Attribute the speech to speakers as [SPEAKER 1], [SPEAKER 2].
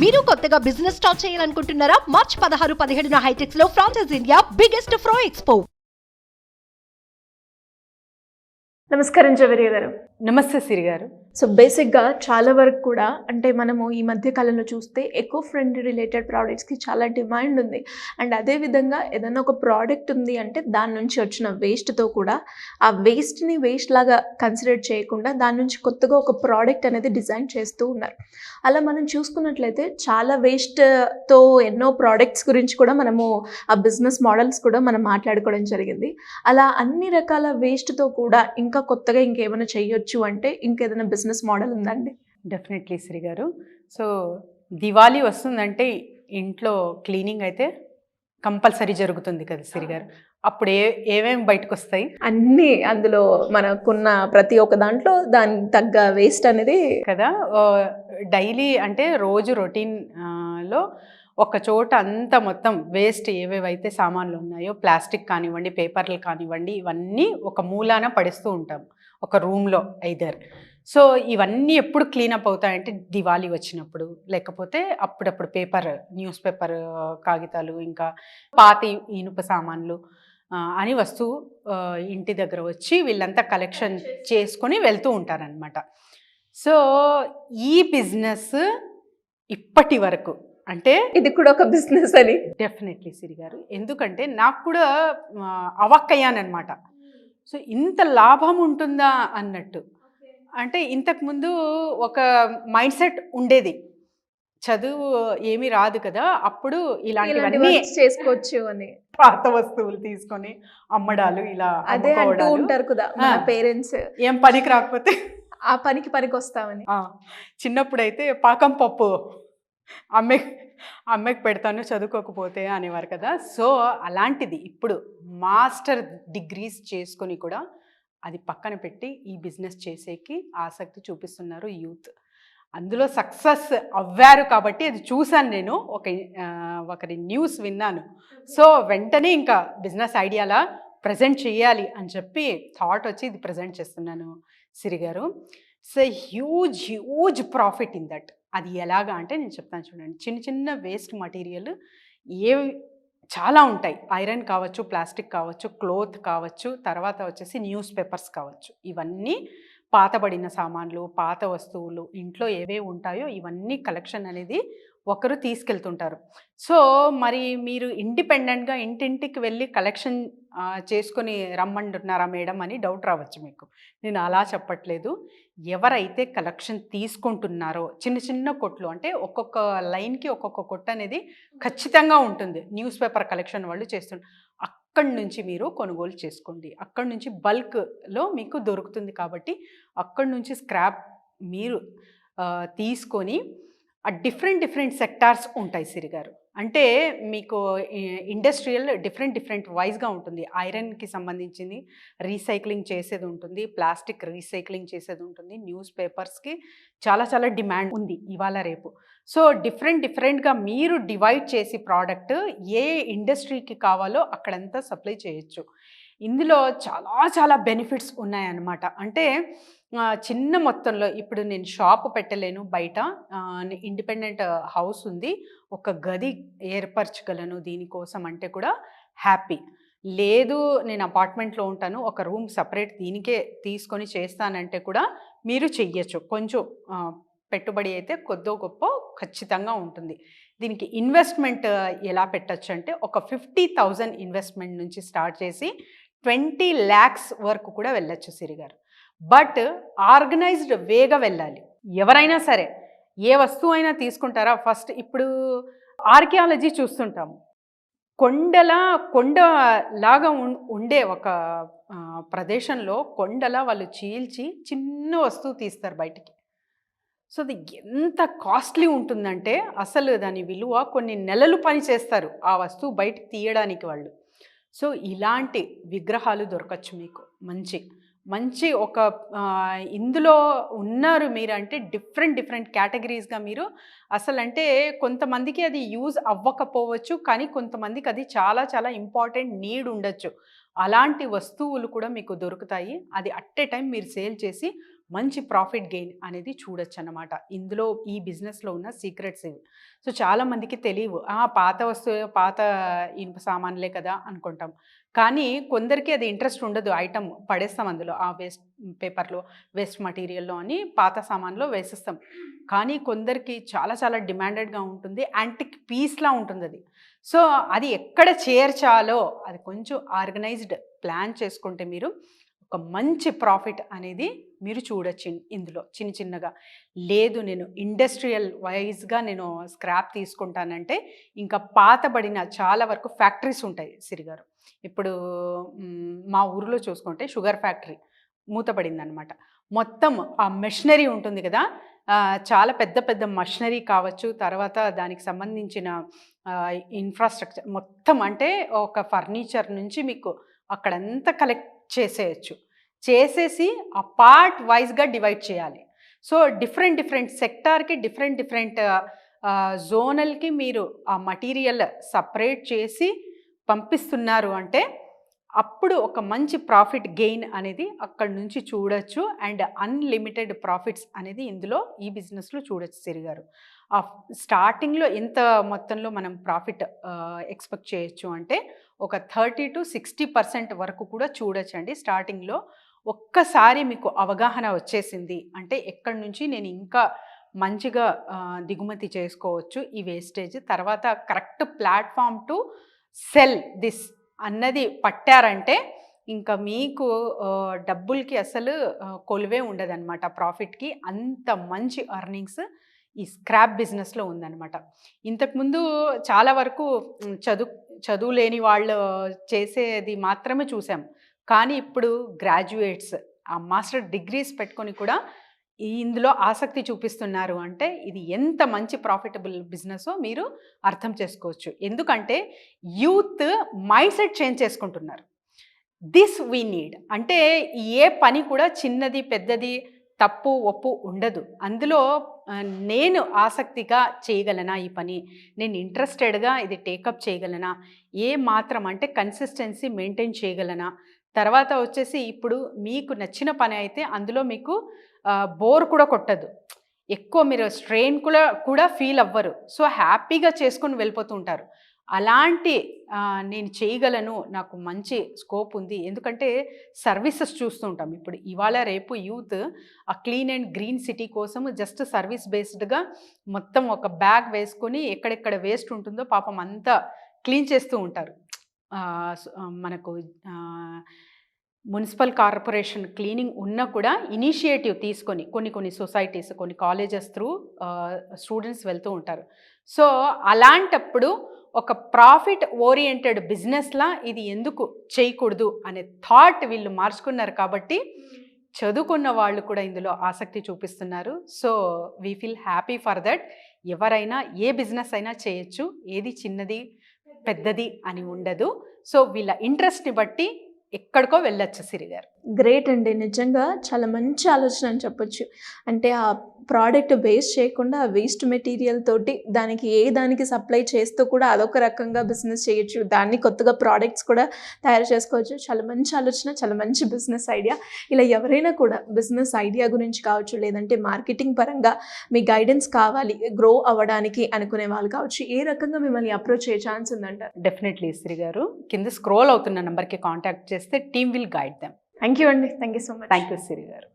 [SPEAKER 1] మీరు కొత్తగా business start చేయాలనుకుంటున్నారా? మార్చ్ 16, 17న హైటెక్స్ లో ఫ్రాన్సెస్ ఇండియా బిగ్గెస్ట్ ఫ్రో ఎక్స్పో.
[SPEAKER 2] నమస్కారం జవేరియా గారు.
[SPEAKER 3] నమస్తే సిరి గారు.
[SPEAKER 2] సో బేసిక్గా చాలా వరకు కూడా అంటే మనము ఈ మధ్య కాలంలో చూస్తే ఎకో ఫ్రెండ్లీ రిలేటెడ్ ప్రోడక్ట్స్కి చాలా డిమాండ్ ఉంది. అండ్ అదేవిధంగా ఏదైనా ఒక ప్రోడక్ట్ ఉంది అంటే దాని నుంచి వచ్చిన వేస్ట్తో కూడా ఆ వేస్ట్ని వేస్ట్ లాగా కన్సిడర్ చేయకుండా దాని నుంచి కొత్తగా ఒక ప్రోడక్ట్ అనేది డిజైన్ చేస్తూ ఉన్నారు. అలా మనం చూసుకున్నట్లయితే చాలా వేస్ట్తో ఎన్నో ప్రోడక్ట్స్ గురించి కూడా మనము ఆ బిజినెస్ మోడల్స్ కూడా మనం మాట్లాడుకోవడం జరిగింది. అలా అన్ని రకాల వేస్ట్తో కూడా ఇంకా కొత్తగా ఇంకేమైనా చేయొచ్చు అంటే ఇంకేదైనా బిజినెస్ మోడల్ ఉందండి?
[SPEAKER 3] డెఫినెట్లీ సిరి గారు. సో దివాళీ వస్తుందంటే ఇంట్లో క్లీనింగ్ అయితే కంపల్సరీ జరుగుతుంది కదా సిరి గారు. అప్పుడు ఏమేమి బయటకు వస్తాయి?
[SPEAKER 2] అన్నీ అందులో మనకున్న ప్రతి ఒక్క దాంట్లో దాని తగ్గ వేస్ట్ అనేది
[SPEAKER 3] కదా. డైలీ అంటే రోజు రొటీన్ లో ఒక చోట అంతా మొత్తం వేస్ట్ ఏవేవైతే సామాన్లు ఉన్నాయో, ప్లాస్టిక్ కానివ్వండి, పేపర్లు కానివ్వండి, ఇవన్నీ ఒక మూలాన పడేస్తూ ఉంటాం ఒక రూమ్లో ఐదర్. సో ఇవన్నీ ఎప్పుడు క్లీనప్ అవుతాయంటే దివాళీ వచ్చినప్పుడు, లేకపోతే అప్పుడప్పుడు న్యూస్ పేపర్ కాగితాలు, ఇంకా పాత ఇనుప సామాన్లు అని వస్తూ ఇంటి దగ్గర వచ్చి వీళ్ళంతా కలెక్షన్ చేసుకొని వెళ్తూ ఉంటారనమాట. సో ఈ బిజినెస్ ఇప్పటి వరకు అంటే
[SPEAKER 2] ఇది కూడా ఒక బిజినెస్ అని
[SPEAKER 3] డెఫినెట్లీ సిరి గారు. ఎందుకంటే నాకు కూడా అవక్కయ్యానమాట. సో ఇంత లాభం ఉంటుందా అన్నట్టు. అంటే ఇంతకుముందు ఒక మైండ్ సెట్ ఉండేది, చదువు ఏమీ రాదు కదా, అప్పుడు ఇలాంటివన్నీ
[SPEAKER 2] చేసుకోవచ్చు అని
[SPEAKER 3] పాత వస్తువులు తీసుకొని అమ్మడాలు, ఇలా
[SPEAKER 2] అదే అంటూ ఉంటారు కదా మన పేరెంట్స్,
[SPEAKER 3] ఏం పనికి రాకపోతే
[SPEAKER 2] ఆ పనికి వస్తామని.
[SPEAKER 3] చిన్నప్పుడైతే పాకం పప్పు అమ్మకి పెడతాను చదువుకోకపోతే అనేవారు కదా. సో అలాంటిది ఇప్పుడు మాస్టర్ డిగ్రీస్ చేసుకొని కూడా అది పక్కన పెట్టి ఈ బిజినెస్ చేసేకి ఆసక్తి చూపిస్తున్నారు యూత్. అందులో సక్సెస్ అవ్వారు కాబట్టి అది చూశాను నేను, ఒకరి న్యూస్ విన్నాను. సో వెంటనే ఇంకా బిజినెస్ ఐడియాలా ప్రజెంట్ చేయాలి అని చెప్పి థాట్ వచ్చి ఇది ప్రజెంట్ చేస్తున్నాను సిరి గారు. So huge profit in that. అది ఎలాగా అంటే నేను చెప్తాను చూడండి. చిన్న చిన్న వేస్ట్ మటీరియల్ చాలా ఉంటాయి. ఐరన్ కావచ్చు, ప్లాస్టిక్ కావచ్చు, క్లోత్ కావచ్చు, తర్వాత వచ్చేసి న్యూస్ పేపర్స్ కావచ్చు. ఇవన్నీ పాతబడిన సామాన్లు, పాత వస్తువులు, ఇంట్లో ఏవేవి ఉంటాయో ఇవన్నీ కలెక్షన్ అనేది ఒకరు తీసుకెళ్తుంటారు. సో మరి మీరు ఇండిపెండెంట్గా ఇంటింటికి వెళ్ళి కలెక్షన్ చేసుకొని రమ్మంటున్నారా మేడం అని డౌట్ రావచ్చు మీకు. నేను అలా చెప్పట్లేదు. ఎవరైతే కలెక్షన్ తీసుకుంటున్నారో చిన్న చిన్న కొట్లు, అంటే ఒక్కొక్క లైన్కి ఒక్కొక్క కొట్టు అనేది ఖచ్చితంగా ఉంటుంది. న్యూస్ పేపర్ కలెక్షన్ వాళ్ళు చేస్తుంటారు. అక్కడి నుంచి మీరు కొనుగోలు చేసుకోండి. అక్కడి నుంచి బల్క్లో మీకు దొరుకుతుంది కాబట్టి అక్కడి నుంచి స్క్రాప్ మీరు తీసుకొని ఆ డిఫరెంట్ సెక్టార్స్ ఉంటాయి సిరి గారు. అంటే మీకు ఇండస్ట్రియల్ డిఫరెంట్ వైజ్గా ఉంటుంది. ఐరన్కి సంబంధించింది రీసైక్లింగ్ చేసేది ఉంటుంది, ప్లాస్టిక్ రీసైక్లింగ్ చేసేది ఉంటుంది, న్యూస్ పేపర్స్కి చాలా డిమాండ్ ఉంది ఇవాళ రేపు. సో డిఫరెంట్గా మీరు డివైడ్ చేసి ప్రోడక్ట్ ఏ ఇండస్ట్రీకి కావాలో అక్కడంతా సప్లై చేయొచ్చు. ఇందులో చాలా బెనిఫిట్స్ ఉన్నాయన్నమాట. అంటే చిన్న మొత్తంలో ఇప్పుడు నేను షాప్ పెట్టలేను, బయట ఇండిపెండెంట్ హౌస్ ఉంది, ఒక గది ఏర్పరచగలను దీనికోసం అంటే కూడా హ్యాపీ. లేదు నేను అపార్ట్మెంట్లో ఉంటాను, ఒక రూమ్ సపరేట్ దీనికే తీసుకొని చేస్తానంటే కూడా మీరు చెయ్యొచ్చు. కొంచెం పెట్టుబడి అయితే కొద్దో గొప్ప ఖచ్చితంగా ఉంటుంది. దీనికి ఇన్వెస్ట్మెంట్ ఎలా పెట్టచ్చు అంటే ఒక 50,000 ఇన్వెస్ట్మెంట్ నుంచి స్టార్ట్ చేసి 20 lakhs వరకు కూడా వెళ్ళచ్చు సిరి గారు. బట్ ఆర్గనైజ్డ్ వేగా వెళ్ళాలి. ఎవరైనా సరే ఏ వస్తువు అయినా తీసుకుంటారా, ఫస్ట్ ఇప్పుడు ఆర్కియాలజీ చూస్తుంటాము. కొండలాగా ఉండే ఒక ప్రదేశంలో కొండలా వాళ్ళు చీల్చి చిన్న వస్తువు తీస్తారు బయటికి. సో అది ఎంత కాస్ట్లీ ఉంటుందంటే అసలు దాని విలువ కొన్ని నెలలు పని చేస్తారు ఆ వస్తువు బయటికి తీయడానికి వాళ్ళు. సో ఇలాంటి విగ్రహాలు దొరకచ్చు మీకు. మంచి ఒక ఇందులో ఉన్నారు మీరు అంటే డిఫరెంట్ కేటగిరీస్గా మీరు అసలు అంటే కొంతమందికి అది యూజ్ అవ్వకపోవచ్చు, కానీ కొంతమందికి అది చాలా ఇంపార్టెంట్ నీడ్ ఉండొచ్చు. అలాంటి వస్తువులు కూడా మీకు దొరుకుతాయి. అది అట్ ఏ టైం మీరు సేల్ చేసి మంచి ప్రాఫిట్ గెయిన్ అనేది చూడొచ్చు అన్నమాట. ఇందులో ఈ బిజినెస్లో ఉన్న సీక్రెట్స్ ఇవి. సో చాలామందికి తెలియవు, పాత వస్తువు పాత ఇనుప సామాన్లే కదా అనుకుంటాం. కానీ కొందరికి అది ఇంట్రెస్ట్ ఉండదు, ఐటమ్ పడేస్తాం అందులో, ఆ వేస్ట్ పేపర్లో వేస్ట్ మటీరియల్లో అని పాత సామాన్లో వేసేస్తాం. కానీ కొందరికి చాలా చాలా డిమాండెడ్గా ఉంటుంది, యాంటిక్ పీస్లా ఉంటుంది అది. సో అది ఎక్కడ చేర్చాలో అది కొంచెం ఆర్గనైజ్డ్ ప్లాన్ చేసుకుంటే మీరు ఒక మంచి ప్రాఫిట్ అనేది మీరు చూడొచ్చు ఇందులో చిన్న చిన్నగా. లేదు నేను ఇండస్ట్రియల్ వైజ్గా నేను స్క్రాప్ తీసుకుంటానంటే ఇంకా పాతబడిన చాలా వరకు ఫ్యాక్టరీస్ ఉంటాయి సిరిగారు. ఇప్పుడు మా ఊరిలో చూసుకుంటే షుగర్ ఫ్యాక్టరీ మూతపడింది అనమాట. మొత్తం ఆ మెషినరీ ఉంటుంది కదా, చాలా పెద్ద పెద్ద మషినరీ కావచ్చు, తర్వాత దానికి సంబంధించిన ఇన్ఫ్రాస్ట్రక్చర్ మొత్తం, అంటే ఒక ఫర్నిచర్ నుంచి మీకు అక్కడంతా కలెక్ట్ చేసేయచ్చు. చేసేసి ఆ పార్ట్ వైజ్గా డివైడ్ చేయాలి. సో డిఫరెంట్ డిఫరెంట్ సెక్టార్కి డిఫరెంట్ జోనల్కి మీరు ఆ మటీరియల్ సపరేట్ చేసి పంపిస్తున్నారు అంటే అప్పుడు ఒక మంచి ప్రాఫిట్ గెయిన్ అనేది అక్కడి నుంచి చూడొచ్చు. అండ్ అన్లిమిటెడ్ ప్రాఫిట్స్ అనేది ఇందులో ఈ బిజినెస్లో చూడొచ్చు సిరిగారు. స్టార్టింగ్లో ఎంత మొత్తంలో మనం ప్రాఫిట్ ఎక్స్పెక్ట్ చేయొచ్చు అంటే ఒక 30 to 60% వరకు కూడా చూడొచ్చు అండి స్టార్టింగ్లో. ఒక్కసారి మీకు అవగాహన వచ్చేసింది అంటే ఎక్కడి నుంచి నేను ఇంకా మంచిగా దిగుమతి చేసుకోవచ్చు ఈ వేస్టేజ్, తర్వాత correct platform to cell this అన్నది పట్టారంటే ఇంకా మీకు డబ్బులకి అసలు కొలువే ఉండదన్నమాట. ప్రాఫిట్కి అంత మంచి ఎర్నింగ్స్ ఈ స్క్రాప్ బిజినెస్లో ఉందన్నమాట. ఇంతకుముందు చాలా వరకు చదువు లేని వాళ్ళు చేసేది మాత్రమే చూసాం. కానీ ఇప్పుడు గ్రాడ్యుయేట్స్ ఆ మాస్టర్ డిగ్రీస్ పెట్టుకొని కూడా ఇందులో ఆసక్తి చూపిస్తున్నారు అంటే ఇది ఎంత మంచి ప్రాఫిటబుల్ బిజినెసో మీరు అర్థం చేసుకోవచ్చు. ఎందుకంటే యూత్ మైండ్ సెట్ చేంజ్ చేసుకుంటున్నారు. This we need. అంటే ఏ పని కూడా చిన్నది పెద్దది తప్పు ఒప్పు ఉండదు. అందులో నేను ఆసక్తిగా చేయగలనా ఈ పని, నేను ఇంట్రెస్టెడ్గా ఇది టేకప్ చేయగలనా, ఏ మాత్రం అంటే కన్సిస్టెన్సీ మెయింటైన్ చేయగలనా, తర్వాత వచ్చేసి ఇప్పుడు మీకు నచ్చిన పని అయితే అందులో మీకు బోర్ కూడా కొట్టదు, ఎక్కువ మీరు స్ట్రెయిన్ కూడా ఫీల్ అవ్వరు. సో హ్యాపీగా చేసుకొని వెళ్ళిపోతూ ఉంటారు. అలాంటి నేను చేయగలను, నాకు మంచి స్కోప్ ఉంది. ఎందుకంటే సర్వీసెస్ చూస్తూ ఉంటాం ఇప్పుడు ఇవాళ రేపు యూత్ ఆ క్లీన్ అండ్ గ్రీన్ సిటీ కోసం జస్ట్ సర్వీస్ బేస్డ్గా మొత్తం ఒక బ్యాగ్ వేసుకొని ఎక్కడెక్కడ వేస్ట్ ఉంటుందో పాపం అంతా క్లీన్ చేస్తూ ఉంటారు. మనకు మున్సిపల్ కార్పొరేషన్ క్లీనింగ్ ఉన్నా కూడా ఇనిషియేటివ్ తీసుకొని కొన్ని సొసైటీస్ కొన్ని కాలేజెస్ త్రూ స్టూడెంట్స్ వెళ్తూ ఉంటారు. సో అలాంటప్పుడు ఒక ప్రాఫిట్ ఓరియంటెడ్ బిజినెస్లా ఇది ఎందుకు చేయకూడదు అనే థాట్ వీళ్ళు మార్చుకున్నారు. కాబట్టి చదువుకున్న వాళ్ళు కూడా ఇందులో ఆసక్తి చూపిస్తున్నారు. So we feel happy for that. ఎవరైనా ఏ బిజినెస్ అయినా చేయొచ్చు, ఏది చిన్నది పెద్దది అని ఉండదు. సో వీళ్ళ ఇంట్రెస్ట్ని బట్టి ఎక్కడికో వెళ్ళొచ్చు సిరిగారు.
[SPEAKER 2] గ్రేట్ అండి, నిజంగా చాలా మంచి ఆలోచన అని చెప్పొచ్చు. అంటే ఆ ప్రోడక్ట్ వేస్ట్ చేయకుండా ఆ వేస్ట్ మెటీరియల్ తోటి దానికి సప్లై చేస్తూ కూడా అదొక రకంగా బిజినెస్ చేయొచ్చు, దాన్ని కొత్తగా ప్రోడక్ట్స్ కూడా తయారు చేసుకోవచ్చు. చాలా మంచి ఆలోచన, చాలా మంచి బిజినెస్ ఐడియా. ఇలా ఎవరైనా కూడా బిజినెస్ ఐడియా గురించి కావచ్చు, లేదంటే మార్కెటింగ్ పరంగా మీ గైడెన్స్ కావాలి గ్రో అవ్వడానికి అనుకునే వాళ్ళు కావచ్చు, ఏ రకంగా మిమ్మల్ని అప్రోచ్ అయ్యే ఛాన్స్ ఉందంటారు?
[SPEAKER 3] డెఫినెట్లీ సిరిగారు, కింద స్క్రోల్ అవుతున్న నెంబర్కి కాంటాక్ట్ చేస్తే team will guide them.
[SPEAKER 2] Thank you అండి, thank you so much.
[SPEAKER 3] Thank you సిరిగారు.